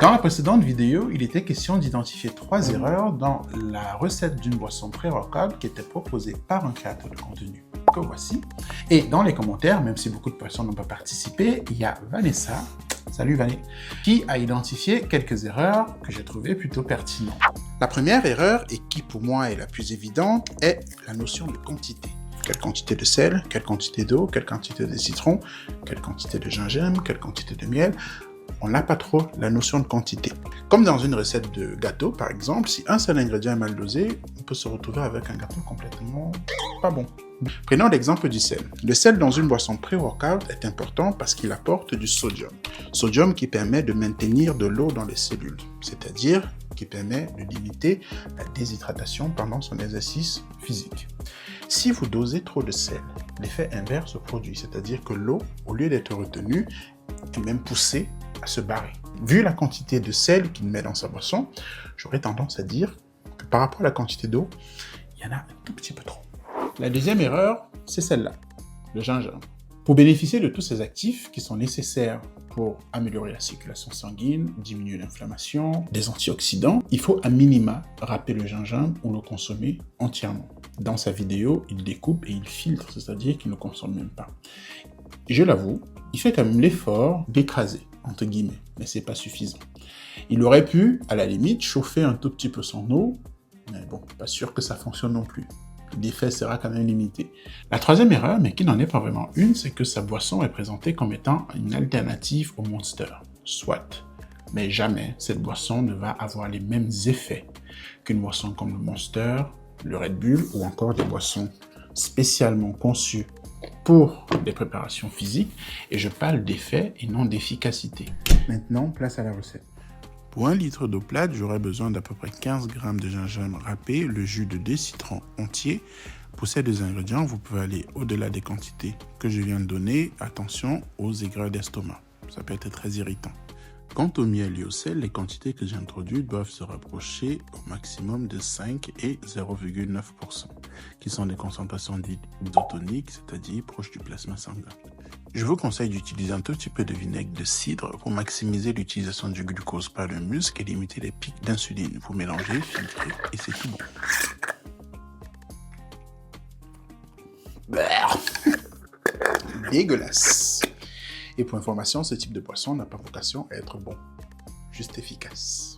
Dans la précédente vidéo, il était question d'identifier 3 erreurs dans la recette d'une boisson pré-workout qui était proposée par un créateur de contenu que voici. Et dans les commentaires, même si beaucoup de personnes n'ont pas participé, il y a Vanessa, salut Vané, qui a identifié quelques erreurs que j'ai trouvées plutôt pertinentes. La première erreur, et qui pour moi est la plus évidente, est la notion de quantité. Quelle quantité de sel, quelle quantité d'eau, quelle quantité de citron, quelle quantité de gingembre, quelle quantité de miel. On n'a pas trop la notion de quantité. Comme dans une recette de gâteau, par exemple, si un seul ingrédient est mal dosé, on peut se retrouver avec un gâteau complètement pas bon. Prenons l'exemple du sel. Le sel dans une boisson pré-workout est important parce qu'il apporte du sodium. Sodium qui permet de maintenir de l'eau dans les cellules, c'est-à-dire qui permet de limiter la déshydratation pendant son exercice physique. Si vous dosez trop de sel, l'effet inverse se produit, c'est-à-dire que l'eau, au lieu d'être retenue, est même poussée à se barrer. Vu la quantité de sel qu'il met dans sa boisson, j'aurais tendance à dire que par rapport à la quantité d'eau, il y en a un tout petit peu trop. La deuxième erreur, c'est celle-là, le gingembre. Pour bénéficier de tous ces actifs qui sont nécessaires pour améliorer la circulation sanguine, diminuer l'inflammation, des antioxydants, il faut à minima râper le gingembre ou le consommer entièrement. Dans sa vidéo, il découpe et il filtre, c'est-à-dire qu'il ne consomme même pas. Je l'avoue, il fait quand même l'effort d'écraser, entre guillemets, mais c'est pas suffisant. Il aurait pu, à la limite, chauffer un tout petit peu son eau, mais bon, pas sûr que ça fonctionne non plus. L'effet sera quand même limité. La troisième erreur, mais qui n'en est pas vraiment une, c'est que sa boisson est présentée comme étant une alternative au Monster. Soit. Mais jamais cette boisson ne va avoir les mêmes effets qu'une boisson comme le Monster, le Red Bull ou encore des boissons spécialement conçues pour des préparations physiques. Et je parle d'effet et non d'efficacité. Maintenant, place à la recette. Pour 1 litre d'eau plate, j'aurai besoin d'à peu près 15 g de gingembre râpé, le jus de 2 citrons entiers. Pour ces 2 ingrédients, vous pouvez aller au-delà des quantités que je viens de donner. Attention aux aigreurs d'estomac, ça peut être très irritant. Quant au miel et au sel, les quantités que j'ai introduites doivent se rapprocher au maximum de 5 et 0,9%, qui sont des concentrations dites isotoniques, c'est-à-dire proches du plasma sanguin. Je vous conseille d'utiliser un tout petit peu de vinaigre de cidre pour maximiser l'utilisation du glucose par le muscle et limiter les pics d'insuline. Vous mélangez, filtrez et c'est tout bon. Dégueulasse. Et pour information, ce type de boisson n'a pas vocation à être bon, juste efficace.